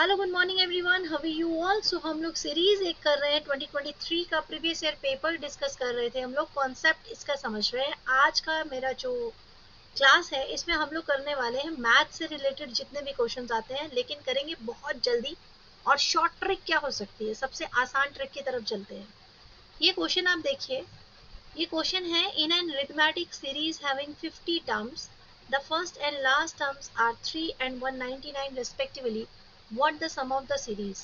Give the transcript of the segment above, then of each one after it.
Hello good morning everyone, how are you all. So हम लोग series एक कर रहे हैं 2023 का प्रीवियस ईयर पेपर डिस्कस कर रहे थे। हम लोग कॉन्सेप्ट इसका समझ रहे हैं। आज का मेरा जो क्लास है इसमें हम लोग करने वाले हैं मैथ से रिलेटेड जितने भी क्वेश्चंस आते हैं, लेकिन करेंगे बहुत जल्दी। और शॉर्ट ट्रिक क्या हो सकती है, सबसे आसान ट्रिक की तरफ चलते हैं। ये क्वेश्चन आप देखिए। ये क्वेश्चन है, in an arithmetic series having 50 terms, the first and last terms are 3 and 199 respectively, what the sum of the series।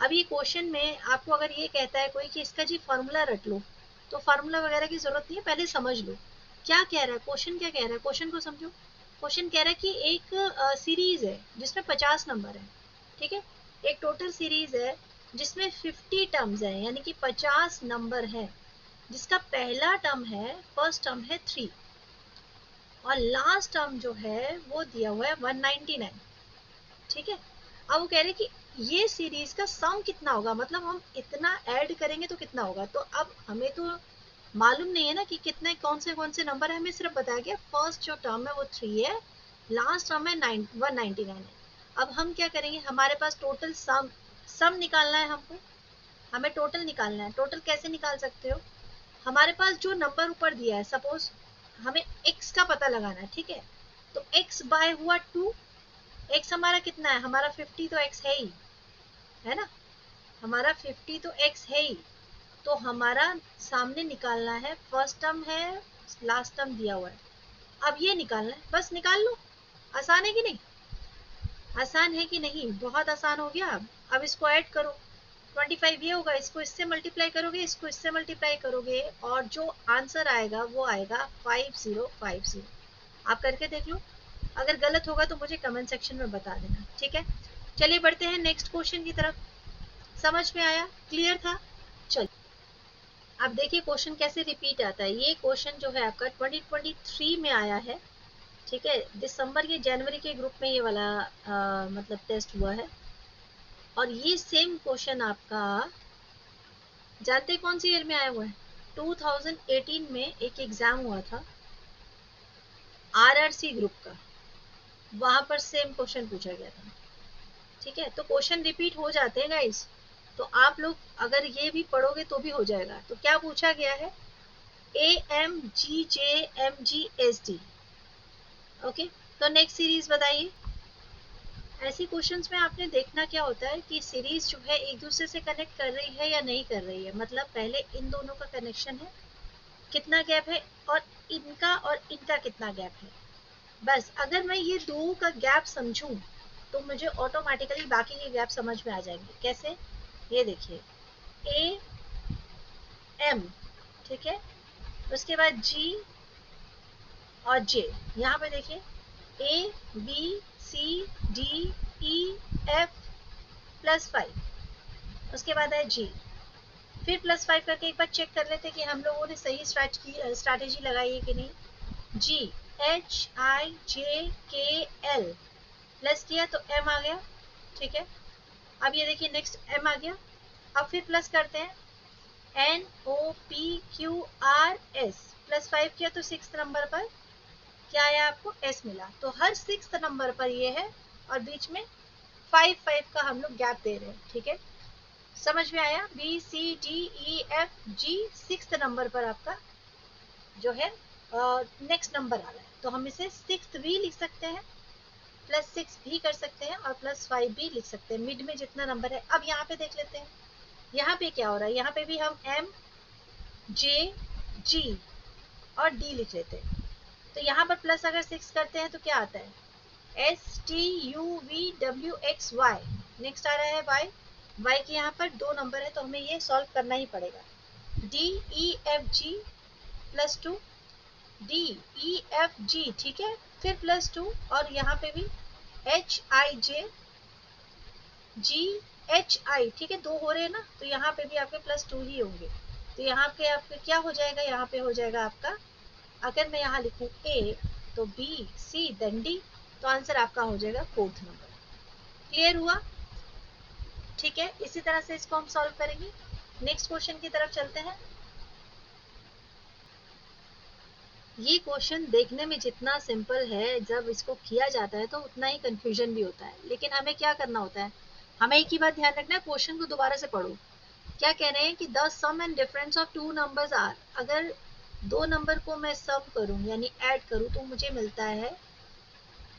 अब ये क्वेश्चन में आपको अगर ये कहता है कोई कि इसका जी फॉर्मूला रट लो, तो फार्मूला वगैरह की जरूरत नहीं है, पहले समझ लो क्या कह रहा है क्वेश्चन। क्या कह रहा है क्वेश्चन को समझो। क्वेश्चन कह रहा है कि एक सीरीज है जिसमें 50 नंबर है, ठीक है। एक टोटल सीरीज है जिसमें 50 टर्म्स है, यानी कि 50 नंबर है, जिसका पहला टर्म है, फर्स्ट टर्म है 3 और लास्ट टर्म जो है वो दिया हुआ है 199, ठीक है। अब वो कह रहे कि ये सीरीज का सम कितना होगा, मतलब हम इतना ऐड करेंगे तो कितना होगा। तो अब हमें तो मालूम नहीं है ना कि कितने कौन से नंबर है, हमें सिर्फ बताया गया फर्स्ट जो टर्म है वो 3 है, लास्ट टर्म है 199 है। अब हम क्या करेंगे, हमारे पास टोटल सम निकालना है हमको, हमें टोटल निकालना है। टोटल कैसे निकाल सकते हो, हमारे पास जो नंबर ऊपर दिया है, सपोज हमें x का पता लगाना है, ठीक है। तो x बाय हुआ 2, x हमारा कितना है, हमारा 50 तो x है ही, है ना, हमारा 50 तो x है ही। तो हमारा सामने निकालना है, फर्स्ट टर्म है, लास्ट टर्म दिया हुआ है, अब ये निकालना है, बस निकाल लो। आसान है कि नहीं, आसान है कि नहीं, बहुत आसान हो गया। अब इसको ऐड करो, 25 ये होगा, इसको इससे मल्टीप्लाई करोगे, इसको इससे मल्टीप्लाई करोगे, और जो आंसर आएगा वो आएगा 5050। आप करके देख लो, अगर गलत होगा तो मुझे कमेंट सेक्शन में बता देना, ठीक है। चलिए बढ़ते हैं नेक्स्ट क्वेश्चन की तरफ। समझ में आया, क्लियर था। चलिए अब देखिए क्वेश्चन कैसे रिपीट आता है। ये क्वेश्चन जो है आपका 2023 में आया है, ठीक है। दिसंबर या जनवरी के ग्रुप में ये वाला मतलब टेस्ट हुआ है। और ये सेम क्वेश्चन आपका जानते कौन सी ईयर में आया हुआ है, 2018 में एक एग्जाम हुआ था आरआरसी ग्रुप का, वहां पर सेम क्वेश्चन पूछा गया था, ठीक है। तो क्वेश्चन रिपीट हो जाते हैं गाइस, तो आप लोग अगर ये भी पढ़ोगे तो भी हो जाएगा। तो क्या पूछा गया है, AMGJMGSD, ओके। तो नेक्स्ट सीरीज बताइए। ऐसी क्वेश्चंस में आपने देखना क्या होता है कि सीरीज जो है एक दूसरे से कनेक्ट कर रही है या नहीं कर रही है, मतलब पहले इन दोनों का कनेक्शन है, कितना गैप है, और इनका कितना गैप है। बस अगर मैं ये दो का गैप समझूं तो मुझे ऑटोमेटिकली बाकी के गैप समझ में आ जाएंगे। कैसे, ये देखिए, ए एम, ठीक है, उसके बाद जी और जे, यहाँ पे देखिए A B C D E F +5, उसके बाद है जी, फिर +5 करके एक बार चेक कर लेते कि हम लोगों ने सही स्ट्रैटेजी लगाई है कि नहीं। जी HIJKL प्लस किया तो M आ गया, ठीक है। अब ये देखिए नेक्स्ट M आ गया। अब फिर प्लस करते हैं, NOPQRS +5 किया तो 6th नंबर पर क्या आया, आपको S मिला। तो हर 6th नंबर पर ये है, और बीच में 5 का हम लोग गैप दे रहे हैं, ठीक है। समझ में आया, BCDEFG 6th नंबर पर आपका जो है नेक्स्ट नंबर आ रहा है। तो हम इसे 6th भी लिख सकते हैं, +6 भी कर सकते हैं, और +5 भी लिख सकते हैं, मिड में जितना नंबर है। अब यहाँ पे देख लेते हैं, यहाँ पे क्या हो रहा है, यहाँ पे भी हम M J G और D लिख लेते हैं। तो यहाँ पर प्लस अगर 6 करते हैं तो क्या आता है, STUVWXY, नेक्स्ट आ रहा है Y के यहाँ पर 2 नंबर है, तो हमें ये सॉल्व करना ही पड़ेगा। DEFG +2, DEFG, ठीक है, फिर +2, और यहाँ पे भी HIJGHI, ठीक है, 2 हो रहे हैं ना, तो यहाँ पे भी आपके +2 ही होंगे। तो यहाँ पे आपके क्या हो जाएगा, यहाँ पे हो जाएगा आपका, अगर मैं यहाँ लिखूं A तो B C देन D, तो आंसर आपका हो जाएगा 4th नंबर। क्लियर हुआ, ठीक है। इसी तरह से इसको हम सॉल्व करेंगे। नेक्स्ट क्वेश्चन की तरफ चलते हैं। ये क्वेश्चन देखने में जितना सिंपल है, जब इसको किया जाता है तो उतना ही कंफ्यूजन भी होता है। लेकिन हमें क्या करना होता है, हमें एक ही बात ध्यान रखना है, क्वेश्चन को दोबारा से पढ़ो। क्या कह रहे हैं कि the sum and difference of two numbers are, अगर दो नंबर को मैं सम करूं यानी ऐड करूं तो मुझे मिलता है,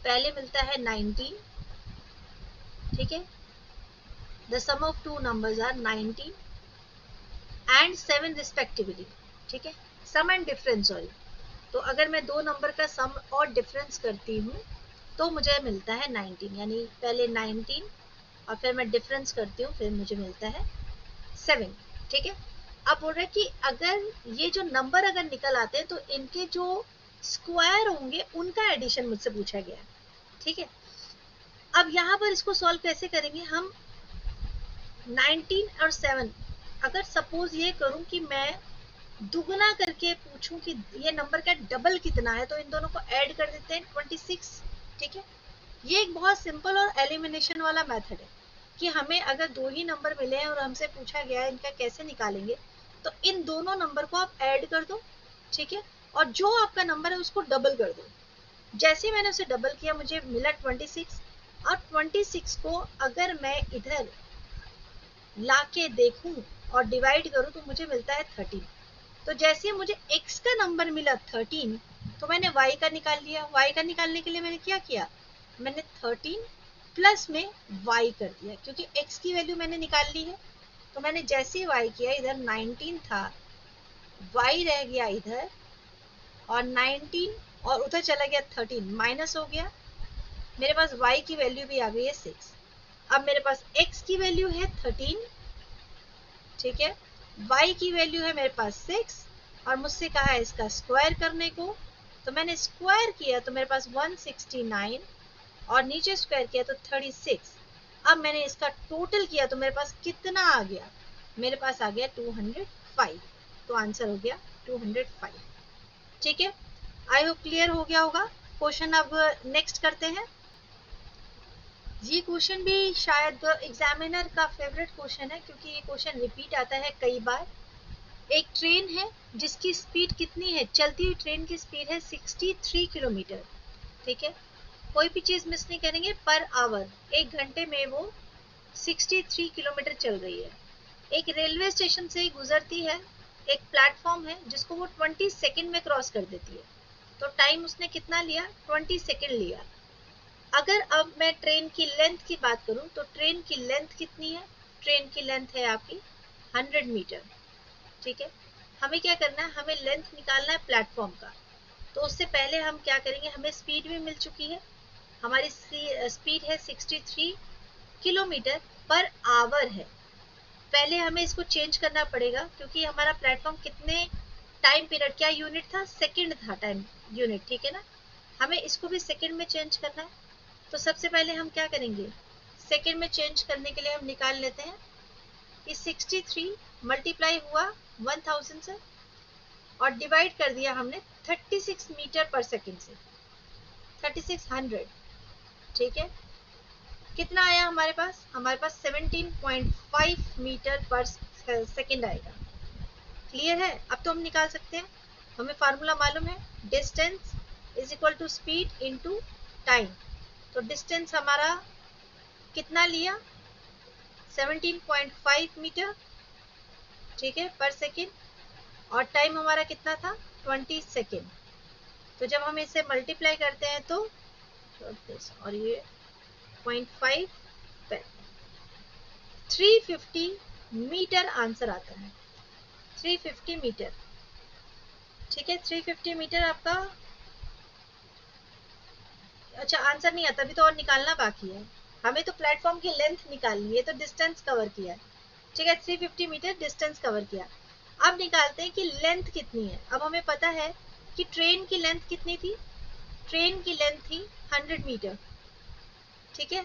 पहले मिलता है 19, ठीक है, the sum of two numbers are 19 and 7 respectively, ठीक है, सम एंड डिफरेंस सॉरी। तो अगर मैं दो नंबर का सम और डिफरेंस करती हूँ तो मुझे मिलता है 19, यानी पहले 19 और फिर मैं डिफरेंस करती हूँ, फिर मुझे मिलता है 7, ठीक है। अब बोल रहे कि अगर ये जो नंबर अगर निकल आते हैं तो इनके जो स्क्वायर होंगे उनका एडिशन मुझसे पूछा गया है, ठीक है। अब यहाँ पर इसको सॉल्व कैसे करेंगे हम, 19 और 7, अगर सपोज ये करूं कि मैं दुगना करके पूछूं कि ये नंबर का डबल कितना है, तो इन दोनों को ऐड कर देते हैं 26, ठीक है। ये एक बहुत सिंपल और एलिमिनेशन वाला मेथड है कि हमें अगर दो ही नंबर मिले हैं और हमसे पूछा गया है इनका कैसे निकालेंगे, तो इन दोनों नंबर को आप ऐड कर दो, ठीक है, और जो आपका नंबर है उसको डबल कर दो। जैसे मैंने उसे डबल किया मुझे मिला 26, और 26 को अगर मैं इधर लाके देखूं और डिवाइड करूं तो मुझे मिलता है 13। तो जैसे मुझे x का नंबर मिला 13, तो मैंने y का निकाल लिया। y का निकालने के लिए मैंने क्या किया, मैंने 13 प्लस में y कर दिया, क्योंकि x की वैल्यू मैंने निकाल ली है। तो मैंने जैसे ही y किया, इधर 19 था, y रह गया इधर, और 19 और उधर चला गया 13, माइनस हो गया, मेरे पास y की वैल्यू भी आ गई है 6। अब मेरे पास x की वैल्यू है 13, ठीक है, y की वैल्यू है मेरे पास 6, और मुझसे कहा है इसका स्क्वायर करने को, तो मैंने स्क्वायर किया तो मेरे पास 169, और नीचे स्क्वायर किया तो 36। अब मैंने इसका टोटल किया तो मेरे पास कितना आ गया, मेरे पास आ गया 205। तो आंसर हो गया 205, ठीक है। आई होप क्लियर हो गया होगा। क्वेश्चन अब नेक्स्ट करते हैं। ये क्वेश्चन भी शायद एग्जामिनर का फेवरेट क्वेश्चन है, क्योंकि ये क्वेश्चन रिपीट आता है कई बार। एक ट्रेन है जिसकी स्पीड कितनी है, चलती हुई ट्रेन की स्पीड है 63 किलोमीटर, ठीक है, कोई भी चीज मिस नहीं करेंगे, पर आवर, एक घंटे में वो 63 किलोमीटर चल रही है। एक रेलवे स्टेशन से गुजरती है, एक प्लेटफॉर्म है जिसको वो 20 सेकेंड में क्रॉस कर देती है। तो टाइम उसने कितना लिया, 20 सेकेंड लिया। अगर अब मैं ट्रेन की लेंथ की बात करूं तो ट्रेन की लेंथ कितनी है, ट्रेन की लेंथ है आपकी 100 मीटर, ठीक है। हमें क्या करना है, हमें लेंथ निकालना है प्लेटफॉर्म का। तो उससे पहले हम क्या करेंगे, हमें स्पीड भी मिल चुकी है, हमारी स्पीड है 63 किलोमीटर पर आवर है। पहले हमें इसको चेंज करना पड़ेगा, क्योंकि हमारा प्लेटफॉर्म कितने टाइम पीरियड, क्या यूनिट था, सेकंड था टाइम यूनिट, ठीक है ना। हमें इसको भी सेकंड में चेंज करना है। तो सबसे पहले हम क्या करेंगे, सेकंड में चेंज करने के लिए हम निकाल लेते हैं कि 63 मल्टीप्लाई हुआ 1000 से, और डिवाइड कर दिया हमने 36 मीटर पर सेकंड से, 3600, ठीक है। कितना आया हमारे पास, हमारे पास 17.5 मीटर पर सेकंड आएगा। क्लियर है, अब तो हम निकाल सकते हैं, हमें फार्मूला मालूम है, distance is equal to speed into time. तो डिस्टेंस हमारा कितना लिया, 17.5 मीटर, ठीक है, पर सेकंड, और टाइम हमारा कितना था, 20 सेकंड। तो जब हम इसे मल्टीप्लाई करते हैं तो और ये 0.5 पे 350 मीटर आंसर आता है, 350 मीटर, ठीक है। 350 मीटर आपका, अच्छा आंसर नहीं आता, अभी तो और निकालना बाकी है। हमें तो प्लेटफॉर्म की लेंथ निकालनी है, तो डिस्टेंस कवर किया है, ठीक है, 350 मीटर डिस्टेंस कवर किया। अब निकालते हैं कि लेंथ कितनी है। अब हमें पता है कि ट्रेन की लेंथ कितनी थी, ट्रेन की लेंथ थी 100 मीटर, ठीक है।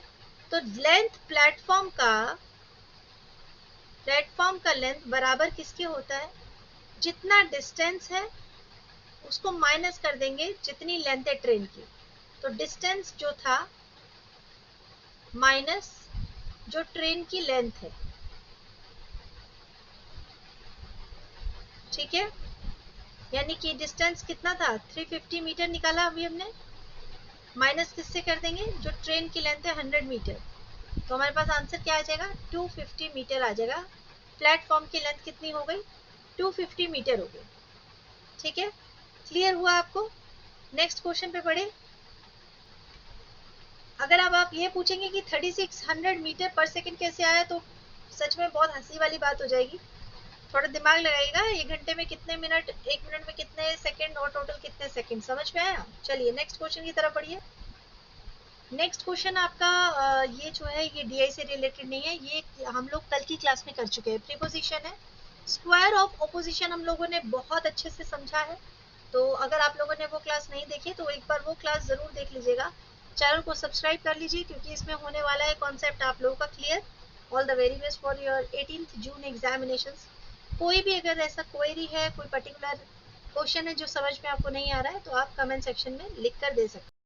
तो लेंथ प्लेटफॉर्म का लेंथ बराबर किसके होता है, जितना डिस्टेंस है उसको माइनस कर देंगे जितनी लेंथ है ट्रेन की। तो डिस्टेंस जो था माइनस जो ट्रेन की लेंथ है, ठीक है। यानी कि डिस्टेंस कितना था, 350 मीटर निकाला अभी हमने, माइनस किससे कर देंगे, जो ट्रेन की लेंथ है 100 मीटर, तो हमारे पास आंसर क्या आ जाएगा, 250 मीटर आ जाएगा। प्लेटफॉर्म की लेंथ कितनी हो गई, 250 मीटर हो गई। ठीक है, क्लियर हुआ आपको? नेक्स्ट क्वेश्चन पे पढ़े। अगर अब आप ये पूछेंगे कि 3600 मीटर पर सेकंड कैसे आया, तो सच में बहुत हंसी वाली बात हो जाएगी। थोड़ा दिमाग लगाइएगा, एक घंटे में कितने मिनट, एक मिनट में कितने सेकंड और टोटल कितने सेकंड, समझ में आया? चलिए नेक्स्ट क्वेश्चन की तरफ बढ़िए। नेक्स्ट क्वेश्चन आपका ये जो है ये डीआई से रिलेटेड नहीं है, ये हम लोग कल की क्लास में कर चुके हैं। प्रीपोजिशन है। स्क्वायर ऑफ ऑपोजिशन हम लोगों ने बहुत अच्छे से समझा है, तो अगर आप लोगों ने वो क्लास नहीं देखी तो एक बार वो क्लास जरूर देख लीजिएगा। चैनल को सब्सक्राइब कर लीजिए, क्योंकि इसमें होने वाला है कॉन्सेप्ट आप लोगों का clear. All the very best for your 18th June examinations. कोई भी अगर ऐसा क्वेरी है, कोई पर्टिकुलर क्वेश्चन है जो समझ में आपको नहीं आ रहा है, तो आप कमेंट सेक्शन में लिख कर दे सकते हैं।